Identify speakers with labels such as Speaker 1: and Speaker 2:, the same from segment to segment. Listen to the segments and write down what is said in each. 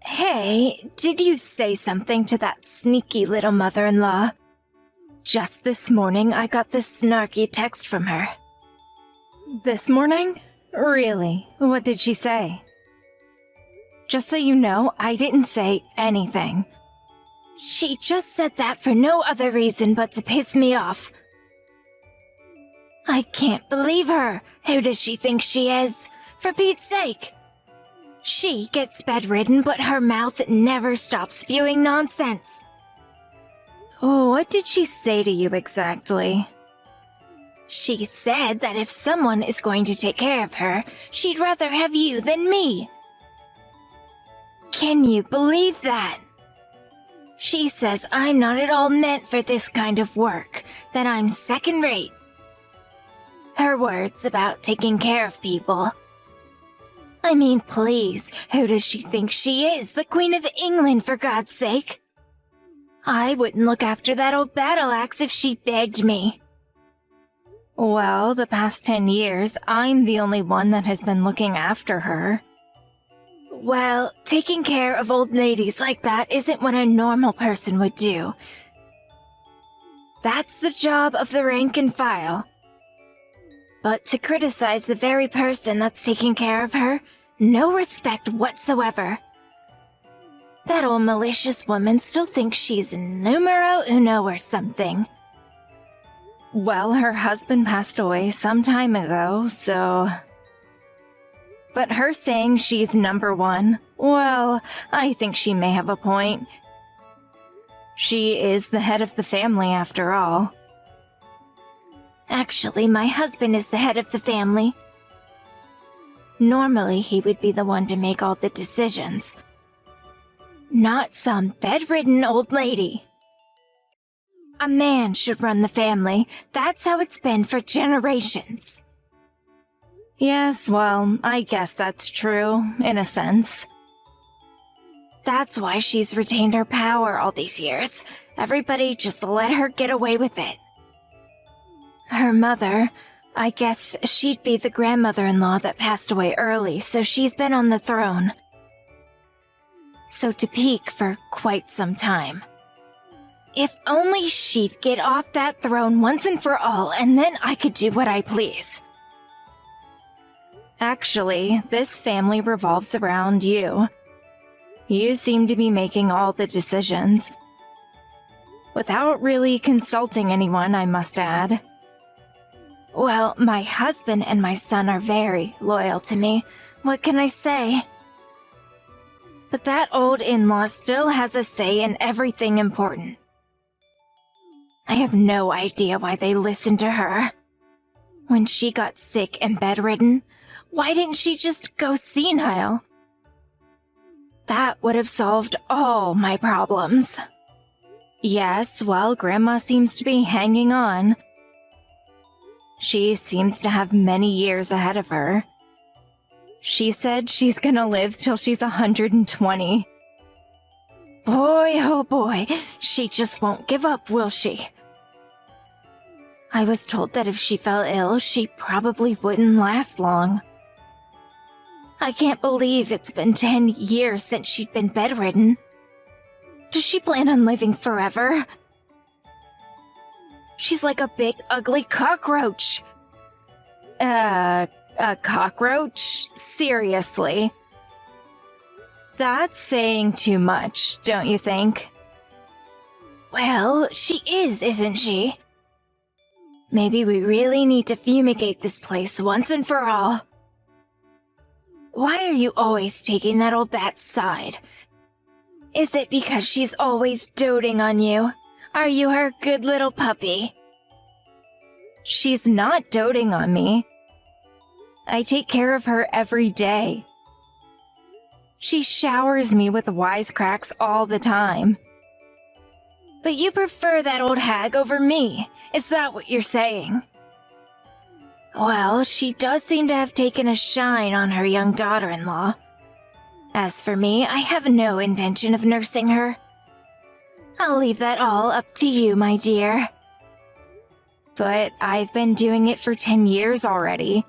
Speaker 1: Hey, did you say something to that sneaky little mother-in-law? Just this morning, I got this snarky text from her. This morning? Really? What did she say? Just so you know, I didn't say anything. She just said that for no other reason but to piss me off. I can't believe her. Who does she think she is? For Pete's sake. She gets bedridden, but her mouth never stops spewing nonsense. Oh, what did she say to you exactly? She said that if someone is going to take care of her, she'd rather have you than me. Can you believe that? She says I'm not at all meant for this kind of work, that I'm second-rate. Her words about taking care of people. I mean, please, who does she think she is? The Queen of England, for God's sake? I wouldn't look after that old battle axe if she begged me. Well, the past 10 years, I'm the only one that has been looking after her. Well, taking care of old ladies like that isn't what a normal person would do. That's the job of the rank and file. But to criticize the very person that's taking care of her, no respect whatsoever. That old malicious woman still thinks she's numero uno or something. Well, her husband passed away some time ago, so... But her saying she's number one, well, I think she may have a point. She is the head of the family after all. Actually, my husband is the head of the family. Normally, he would be the one to make all the decisions. Not some bedridden old lady. A man should run the family. That's how it's been for generations. Yes, well, I guess that's true, in a sense. That's why she's retained her power all these years. Everybody just let her get away with it. Her mother, I guess she'd be the grandmother-in-law that passed away early, so she's been on the throne. So to peak for quite some time. If only she'd get off that throne once and for all, and then I could do what I please. Actually, this family revolves around you. You seem to be making all the decisions. Without really consulting anyone, I must add. Well, my husband and my son are very loyal to me. What can I say? But that old in-law still has a say in everything important. I have no idea why they listened to her. When she got sick and bedridden, why didn't she just go senile? That would have solved all my problems. Yes, well, Grandma seems to be hanging on. She seems to have many years ahead of her. She said she's gonna live till she's 120. Boy, oh boy, she just won't give up, will she? I was told that if she fell ill, she probably wouldn't last long. I can't believe it's been 10 years since she'd been bedridden. Does she plan on living forever? She's like a big, ugly cockroach. A cockroach? Seriously? That's saying too much, don't you think? Well, she is, isn't she? Maybe we really need to fumigate this place once and for all. Why are you always taking that old bat's side? Is it because she's always doting on you? Are you her good little puppy? She's not doting on me. I take care of her every day. She showers me with wisecracks all the time. But you prefer that old hag over me. Is that what you're saying? Well, she does seem to have taken a shine on her young daughter-in-law. As for me, I have no intention of nursing her. I'll leave that all up to you, my dear. But I've been doing it for 10 years already.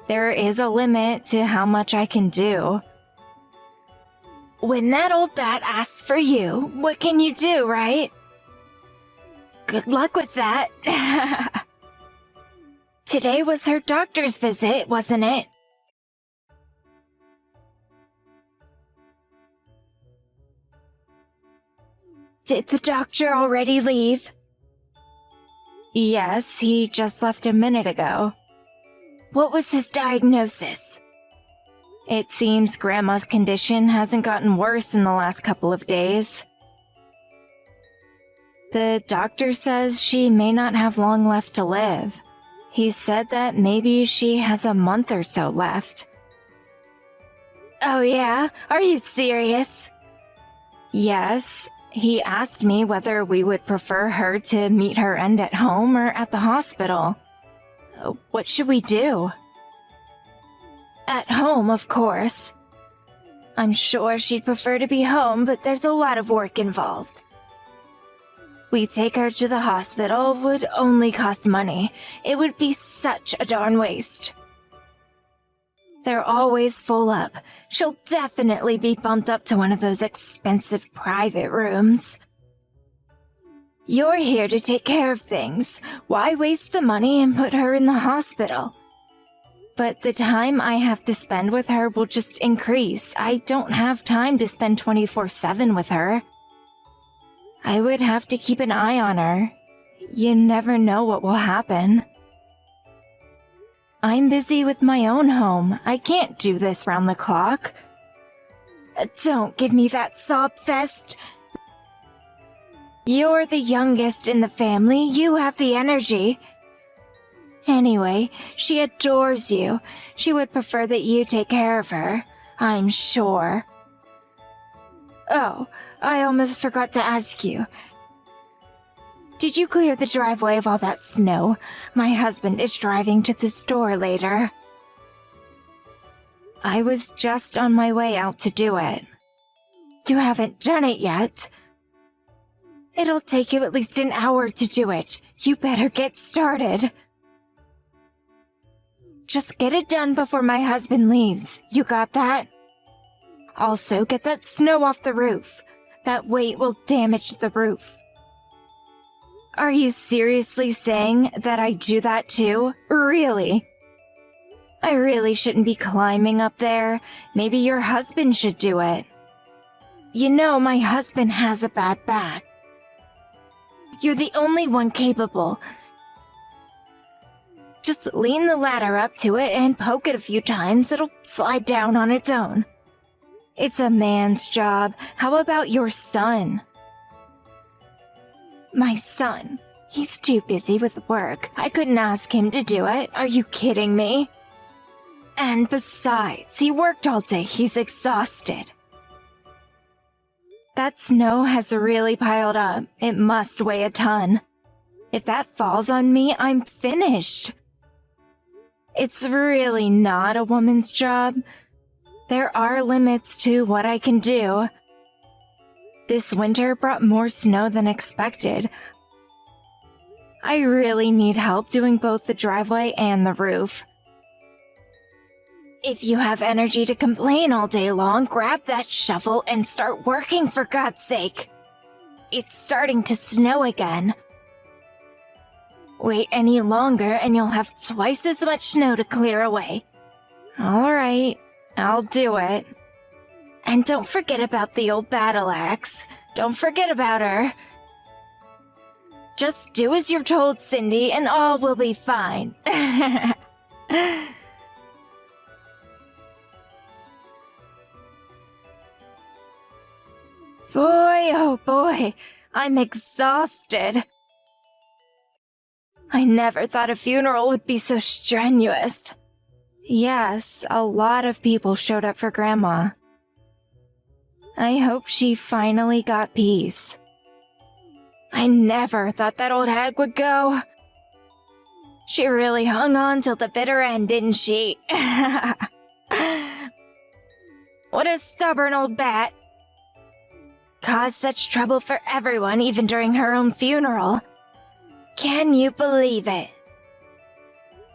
Speaker 1: There is a limit to how much I can do. when that old bat asks for you, what can you do, right? Good luck with that. Today was her doctor's visit, wasn't it? Did the doctor already leave? Yes, he just left a minute ago. What was his diagnosis? It seems Grandma's condition hasn't gotten worse in the last couple of days. The doctor says she may not have long left to live. He said that maybe she has a month or so left. Oh yeah? Are you serious? Yes. He asked me whether we would prefer her to meet her end at home or at the hospital. What should we do? At home, of course. I'm sure she'd prefer to be home, but there's a lot of work involved. We take her to the hospital would only cost money. It would be such a darn waste. They're always full up. She'll definitely be bumped up to one of those expensive private rooms. You're here to take care of things. Why waste the money and put her in the hospital? But the time I have to spend with her will just increase. I don't have time to spend 24/7 with her. I would have to keep an eye on her. You never know what will happen. I'm busy with my own home. I can't do this round the clock. Don't give me that sob fest. You're the youngest in the family. You have the energy. Anyway, she adores you. She would prefer that you take care of her, I'm sure. Oh, I almost forgot to ask you. Did you clear the driveway of all that snow? My husband is driving to the store later. I was just on my way out to do it. You haven't done it yet? It'll take you at least an hour to do it. You better get started. Just get it done before my husband leaves. You got that? Also, get that snow off the roof. That weight will damage the roof. Are you seriously saying that I do that too? Really? I really shouldn't be climbing up there. Maybe your husband should do it. You know, my husband has a bad back. You're the only one capable. Just lean the ladder up to it and poke it a few times. It'll slide down on its own. It's a man's job. How about your son? My son? He's too busy with work. I couldn't ask him to do it. Are you kidding me? And besides, he worked all day. He's exhausted. That snow has really piled up. It must weigh a ton. If that falls on me, I'm finished. It's really not a woman's job. There are limits to what I can do. This winter brought more snow than expected. I really need help doing both the driveway and the roof. If you have energy to complain all day long, grab that shovel and start working, for God's sake. It's starting to snow again. Wait any longer and you'll have twice as much snow to clear away. All right, I'll do it. And don't forget about the old battle axe. Don't forget about her. Just do as you're told, Cindy, and all will be fine. Boy, oh boy, I'm exhausted. I never thought a funeral would be so strenuous. Yes, a lot of people showed up for Grandma. I hope she finally got peace. I never thought that old hag would go. She really hung on till the bitter end, didn't she? What a stubborn old bat. Caused such trouble for everyone, even during her own funeral. Can you believe it?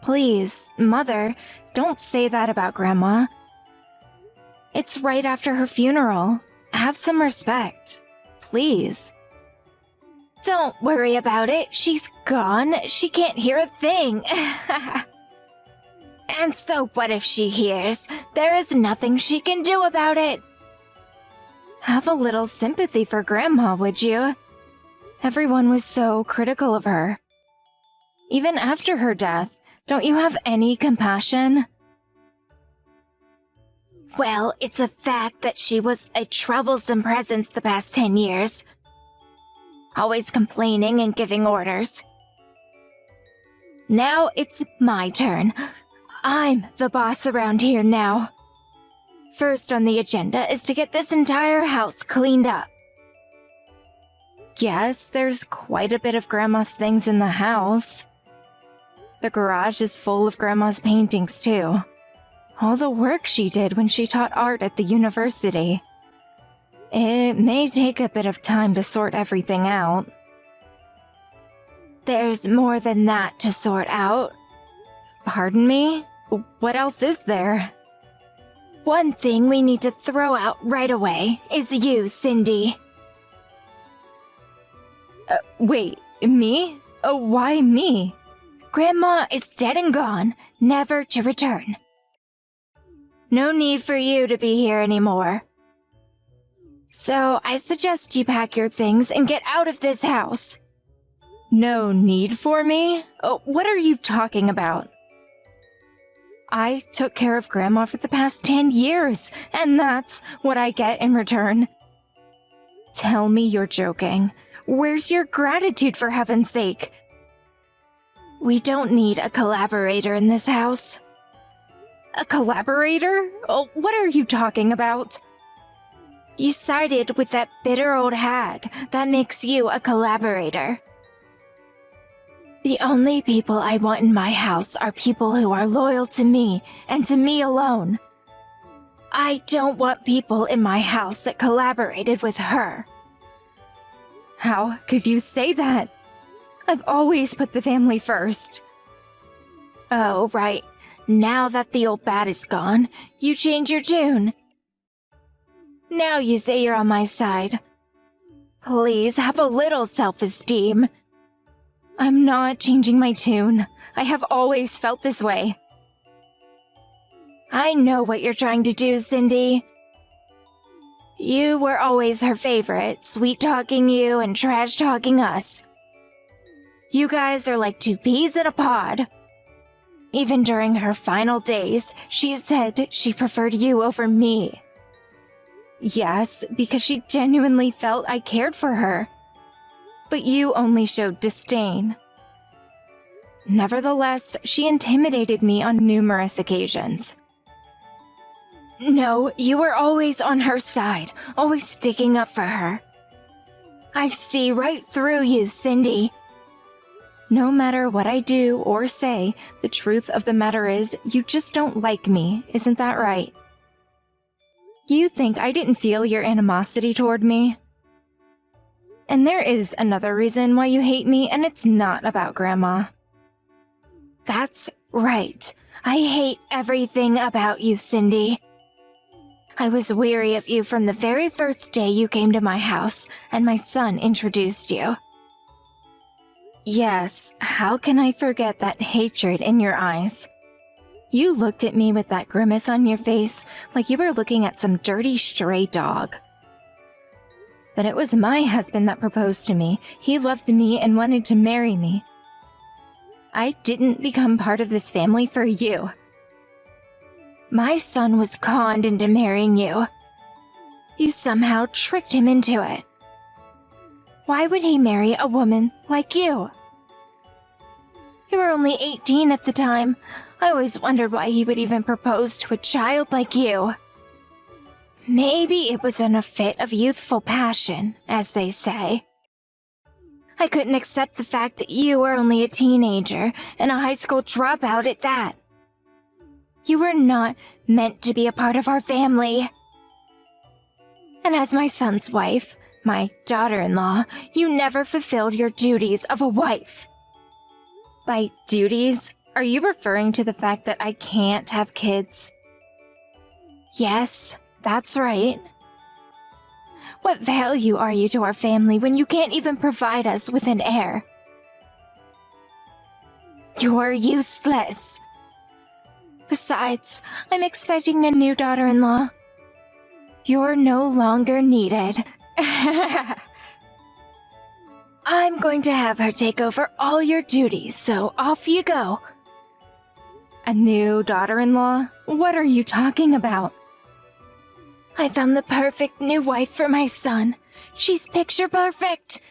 Speaker 1: Please, Mother, don't say that about Grandma. It's right after her funeral. have some respect. Please. Don't worry about it. She's gone. She can't hear a thing. And so what if she hears? There is nothing she can do about it. Have a little sympathy for Grandma, would you? Everyone was so critical of her. Even after her death, don't you have any compassion? Well, it's a fact that she was a troublesome presence the past 10 years. Always complaining and giving orders. Now it's my turn. I'm the boss around here now. First on the agenda is to get this entire house cleaned up. Yes, there's quite a bit of Grandma's things in the house. The garage is full of Grandma's paintings, too. All the work she did when she taught art at the university. It may take a bit of time to sort everything out. There's more than that to sort out. Pardon me? What else is there? One thing we need to throw out right away is you, Cindy. Wait, me? Why me? Grandma is dead and gone, never to return. No need for you to be here anymore. So I suggest you pack your things and get out of this house. No need for me? What are you talking about? I took care of Grandma for the past 10 years, and that's what I get in return. Tell me you're joking. Where's your gratitude, for heaven's sake? We don't need a collaborator in this house. A collaborator? What are you talking about? You sided with that bitter old hag. That makes you a collaborator. The only people I want in my house are people who are loyal to me and to me alone. I don't want people in my house that collaborated with her. How could you say that? I've always put the family first. Oh, right. Now that the old bat is gone, you change your tune. Now you say you're on my side. Please have a little self-esteem. I'm not changing my tune. I have always felt this way. I know what you're trying to do, Cindy. You were always her favorite, sweet-talking you and trash-talking us. You guys are like two peas in a pod. Even during her final days, she said she preferred you over me. Yes, because she genuinely felt I cared for her. But you only showed disdain. Nevertheless, she intimidated me on numerous occasions. No, you were always on her side, always sticking up for her. I see right through you, Cindy. No matter what I do or say, the truth of the matter is, you just don't like me, isn't that right? You think I didn't feel your animosity toward me? And there is another reason why you hate me, and it's not about Grandma. That's right. I hate everything about you, Cindy. I was weary of you from the very first day you came to my house, and my son introduced you. Yes, how can I forget that hatred in your eyes? You looked at me with that grimace on your face like you were looking at some dirty stray dog. But it was my husband that proposed to me. He loved me and wanted to marry me. I didn't become part of this family for you. My son was conned into marrying you. You somehow tricked him into it. Why would he marry a woman like you? You were only 18 at the time. I always wondered why he would even propose to a child like you. Maybe it was in a fit of youthful passion, as they say. I couldn't accept the fact that you were only a teenager and a high school dropout at that. You were not meant to be a part of our family. And as my son's wife, my daughter-in-law, you never fulfilled your duties of a wife. By duties, are you referring to the fact that I can't have kids? Yes, that's right. What value are you to our family when you can't even provide us with an heir? You're useless. Besides, I'm expecting a new daughter-in-law. You're no longer needed. I'm going to have her take over all your duties, so off you go. A new daughter-in-law? What are you talking about? I found the perfect new wife for my son. She's picture perfect.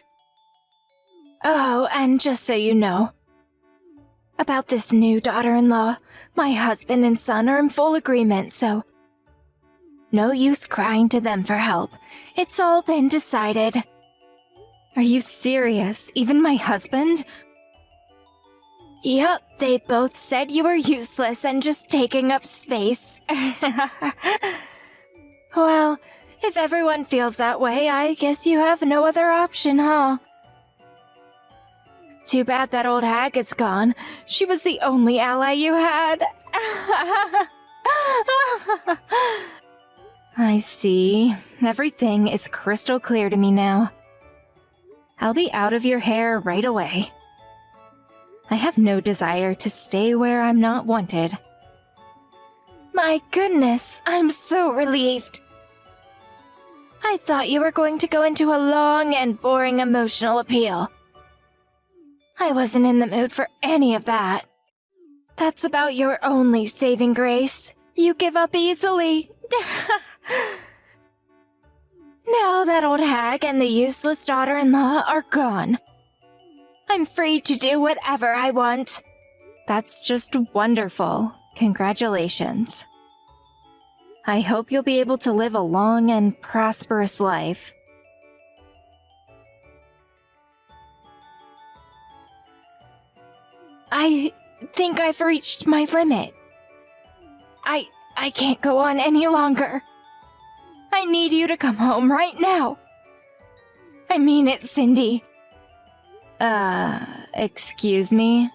Speaker 1: Oh, and just so you know, about this new daughter-in-law, my husband and son are in full agreement, so no use crying to them for help. It's all been decided. Are you serious? Even my husband? Yep, they both said you were useless and just taking up space. Well, if everyone feels that way, I guess you have no other option, huh? Too bad that old hag is gone. She was the only ally you had. I see. Everything is crystal clear to me now. I'll be out of your hair right away. I have no desire to stay where I'm not wanted. My goodness, I'm so relieved. I thought you were going to go into a long and boring emotional appeal. I wasn't in the mood for any of that. That's about your only saving grace. You give up easily. Now that old hag and the useless daughter-in-law are gone, I'm free to do whatever I want. That's just wonderful. Congratulations. I hope you'll be able to live a long and prosperous life. I think I've reached my limit. I can't go on any longer. I need you to come home right now. I mean it, Cindy. Excuse me?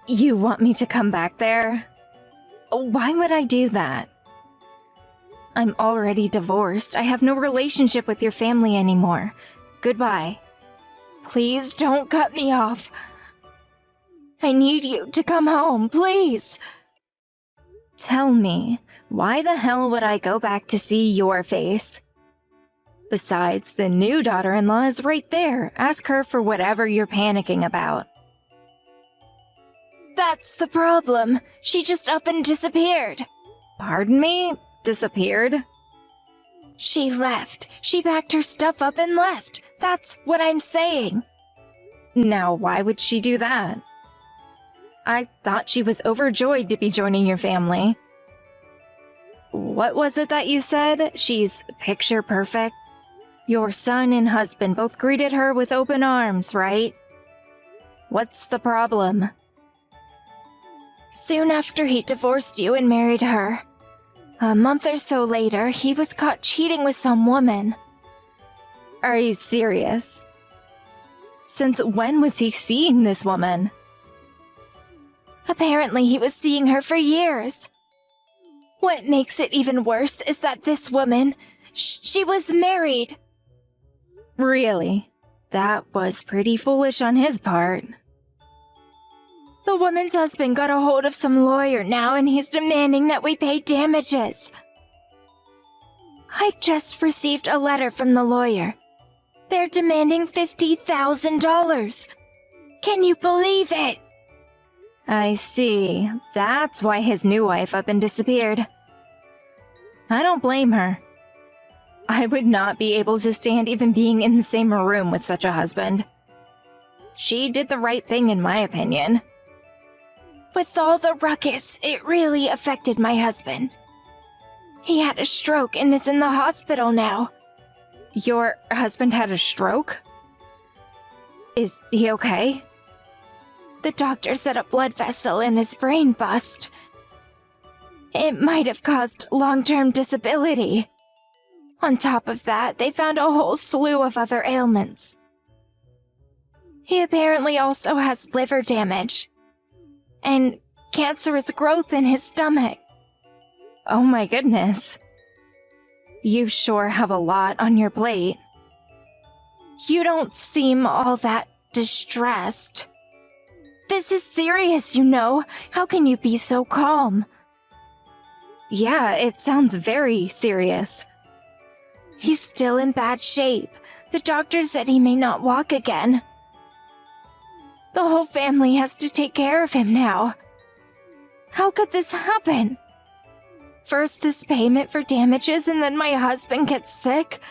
Speaker 1: You want me to come back there? Why would I do that? I'm already divorced. I have no relationship with your family anymore. Goodbye. Please don't cut me off. I need you to come home, please. Tell me, why the hell would I go back to see your face? Besides, the new daughter-in-law is right there. Ask her for whatever you're panicking about. That's the problem. She just up and disappeared. Pardon me? Disappeared? She left. She packed her stuff up and left. That's what I'm saying. Now, why would she do that? I thought she was overjoyed to be joining your family. What was it that you said? She's picture perfect? Your son and husband both greeted her with open arms, right? What's the problem? Soon after he divorced you and married her, a month or so later, he was caught cheating with some woman. Are you serious? Since when was he seeing this woman? Apparently he was seeing her for years. What makes it even worse is that this woman, she was married. Really? That was pretty foolish on his part. The woman's husband got a hold of some lawyer now and he's demanding that we pay damages. I just received a letter from the lawyer. They're demanding $50,000. Can you believe it? I see. That's why his new wife up and disappeared. I don't blame her. I would not be able to stand even being in the same room with such a husband. She did the right thing in my opinion. With all the ruckus, it really affected my husband. He had a stroke and is in the hospital now. Your husband had a stroke? Is he okay? The doctor said a blood vessel in his brain bust. It might have caused long-term disability. On top of that, they found a whole slew of other ailments. He apparently also has liver damage and cancerous growth in his stomach. Oh my goodness. You sure have a lot on your plate. You don't seem all that distressed. This is serious, you know. How can you be so calm? Yeah, it sounds very serious. He's still in bad shape. The doctor said he may not walk again. The whole family has to take care of him now. How could this happen? First this payment for damages and then my husband gets sick.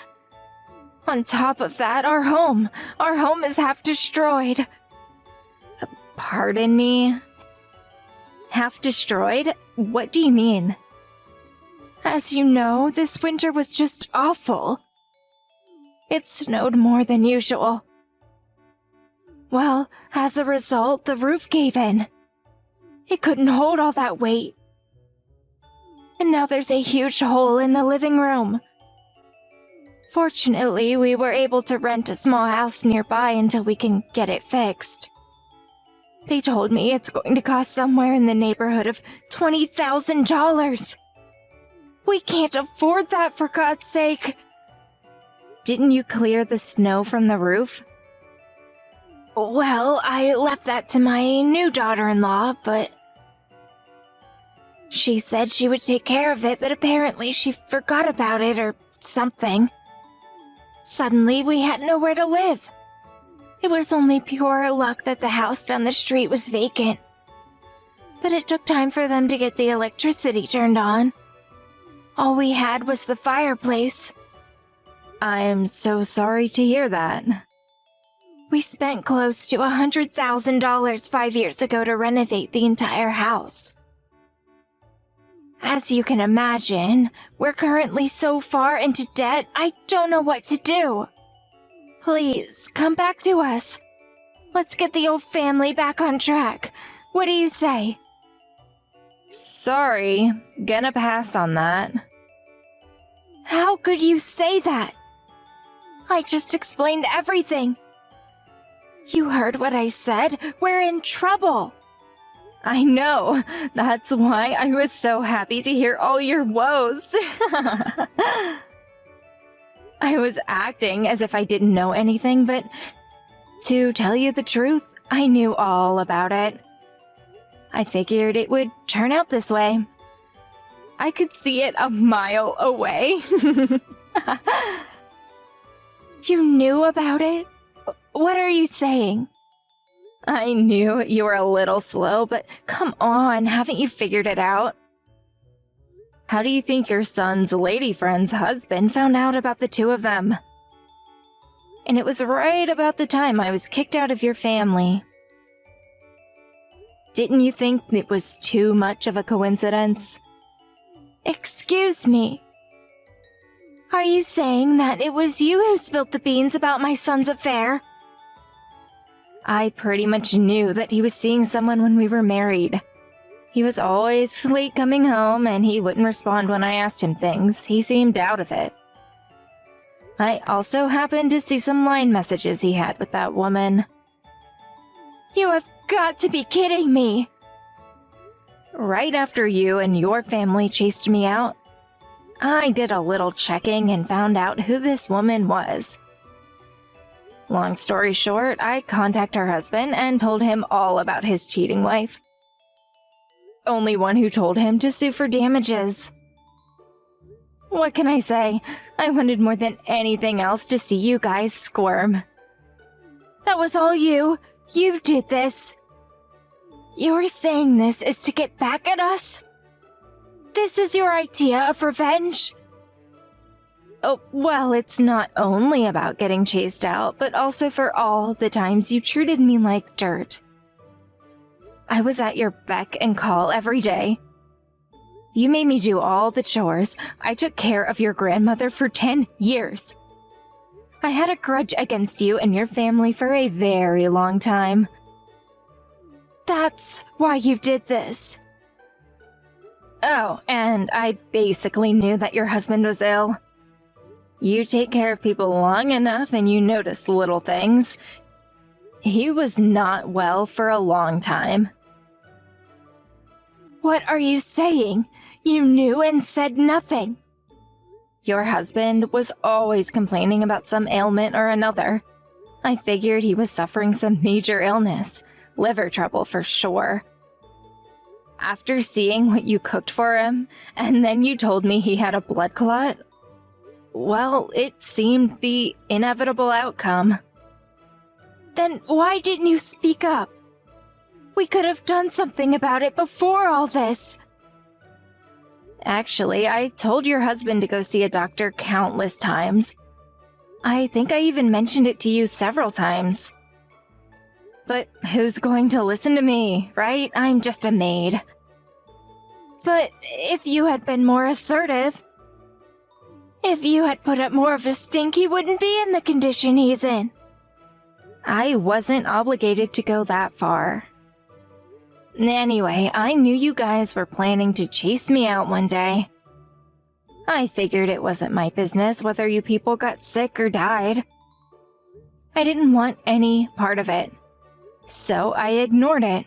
Speaker 1: On top of that, our home is half destroyed. Pardon me? Half destroyed? What do you mean? As you know, this winter was just awful. It snowed more than usual. Well, as a result, the roof gave in. It couldn't hold all that weight. And now there's a huge hole in the living room. Fortunately, we were able to rent a small house nearby until we can get it fixed. They told me it's going to cost somewhere in the neighborhood of $20,000. We can't afford that, for God's sake. Didn't you clear the snow from the roof? Well, I left that to my new daughter-in-law, but she said she would take care of it, but apparently she forgot about it or something. Suddenly, we had nowhere to live. It was only pure luck that the house down the street was vacant. But it took time for them to get the electricity turned on. All we had was the fireplace. I'm so sorry to hear that. We spent close to $100,000 5 years ago to renovate the entire house. As you can imagine, we're currently so far into debt, I don't know what to do. Please, come back to us. Let's get the old family back on track. What do you say? Sorry, gonna pass on that. How could you say that? I just explained everything. You heard what I said. We're in trouble. I know. That's why I was so happy to hear all your woes. I was acting as if I didn't know anything, but to tell you the truth, I knew all about it. I figured it would turn out this way. I could see it a mile away. You knew about it? What are you saying? I knew you were a little slow, but come on, haven't you figured it out? How do you think your son's lady friend's husband found out about the two of them? And it was right about the time I was kicked out of your family. Didn't you think it was too much of a coincidence? Excuse me. Are you saying that it was you who spilled the beans about my son's affair? I pretty much knew that he was seeing someone when we were married. He was always late coming home, and he wouldn't respond when I asked him things. He seemed out of it. I also happened to see some line messages he had with that woman. You have got to be kidding me! Right after you and your family chased me out, I did a little checking and found out who this woman was. Long story short, I contacted her husband and told him all about his cheating wife. Only one who told him to sue for damages. What can I say? I wanted more than anything else to see you guys squirm. That was all you? You did this? You're saying this is to get back at us? This is your idea of revenge? Oh, well, it's not only about getting chased out, but also for all the times you treated me like dirt. I was at your beck and call every day. You made me do all the chores. I took care of your grandmother for 10 years. I had a grudge against you and your family for a very long time. That's why you did this. Oh, and I basically knew that your husband was ill. You take care of people long enough and you notice little things. He was not well for a long time. What are you saying? You knew and said nothing. Your husband was always complaining about some ailment or another. I figured he was suffering some major illness, liver trouble for sure. After seeing what you cooked for him, and then you told me he had a blood clot, well, it seemed the inevitable outcome. Then why didn't you speak up? We could have done something about it before all this. Actually, I told your husband to go see a doctor countless times. I think I even mentioned it to you several times. But who's going to listen to me, right? I'm just a maid. But if you had been more assertive, if you had put up more of a stink, he wouldn't be in the condition he's in. I wasn't obligated to go that far. Anyway, I knew you guys were planning to chase me out one day. I figured it wasn't my business whether you people got sick or died. I didn't want any part of it, so I ignored it.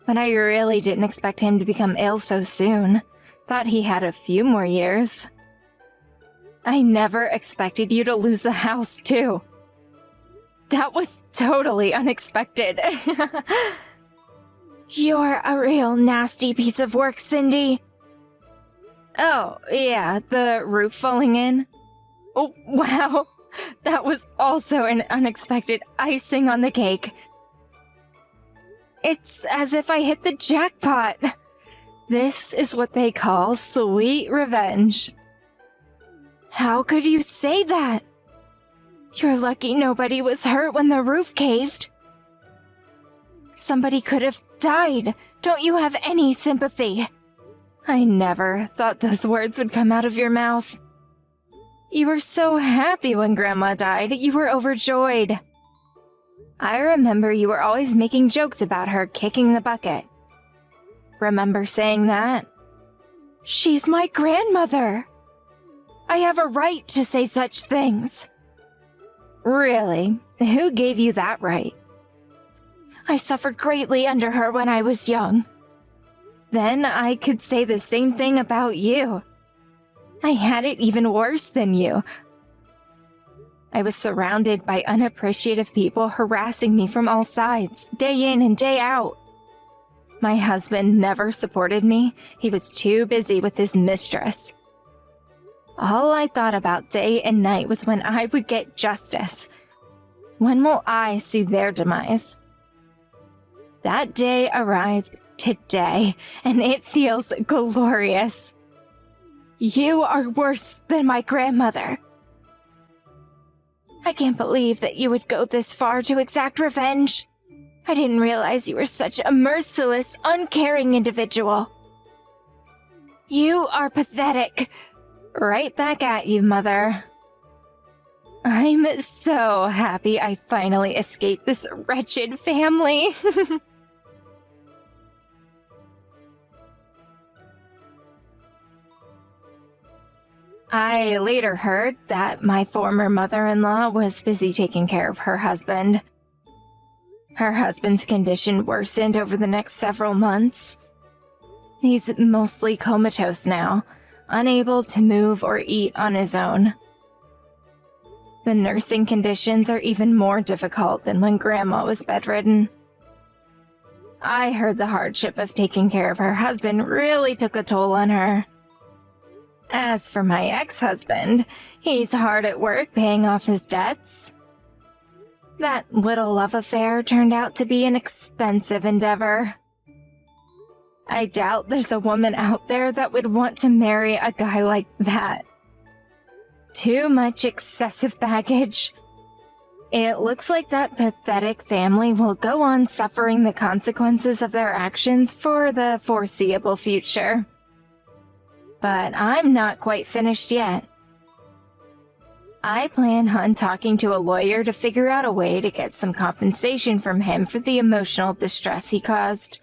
Speaker 1: But I really didn't expect him to become ill so soon. Thought he had a few more years. I never expected you to lose the house, too. That was totally unexpected. You're a real nasty piece of work, Cindy. Oh, yeah, the roof falling in. Oh, wow. That was also an unexpected icing on the cake. It's as if I hit the jackpot. This is what they call sweet revenge. How could you say that? You're lucky nobody was hurt when the roof caved. Somebody could have died. Don't you have any sympathy? I never thought those words would come out of your mouth. You were so happy when Grandma died. You were overjoyed. I remember you were always making jokes about her kicking the bucket. Remember saying that? She's my grandmother. I have a right to say such things. Really? Who gave you that right? I suffered greatly under her when I was young. Then I could say the same thing about you. I had it even worse than you. I was surrounded by unappreciative people harassing me from all sides, day in and day out. My husband never supported me. He was too busy with his mistress. All I thought about day and night was when I would get justice. When will I see their demise? That day arrived today, and it feels glorious. You are worse than my grandmother. I can't believe that you would go this far to exact revenge. I didn't realize you were such a merciless, uncaring individual. You are pathetic. Right back at you, Mother. I'm so happy I finally escaped this wretched family. I later heard that my former mother-in-law was busy taking care of her husband. Her husband's condition worsened over the next several months. He's mostly comatose now, unable to move or eat on his own. The nursing conditions are even more difficult than when Grandma was bedridden. I heard the hardship of taking care of her husband really took a toll on her. As for my ex-husband, he's hard at work paying off his debts. That little love affair turned out to be an expensive endeavor. I doubt there's a woman out there that would want to marry a guy like that. Too much excessive baggage. It looks like that pathetic family will go on suffering the consequences of their actions for the foreseeable future. But I'm not quite finished yet. I plan on talking to a lawyer to figure out a way to get some compensation from him for the emotional distress he caused.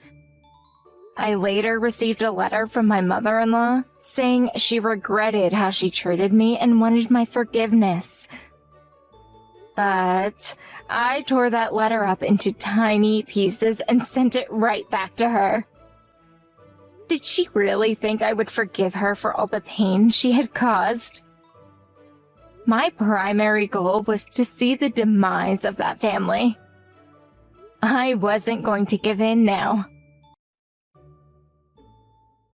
Speaker 1: I later received a letter from my mother-in-law saying she regretted how she treated me and wanted my forgiveness. But I tore that letter up into tiny pieces and sent it right back to her. Did she really think I would forgive her for all the pain she had caused? My primary goal was to see the demise of that family. I wasn't going to give in now.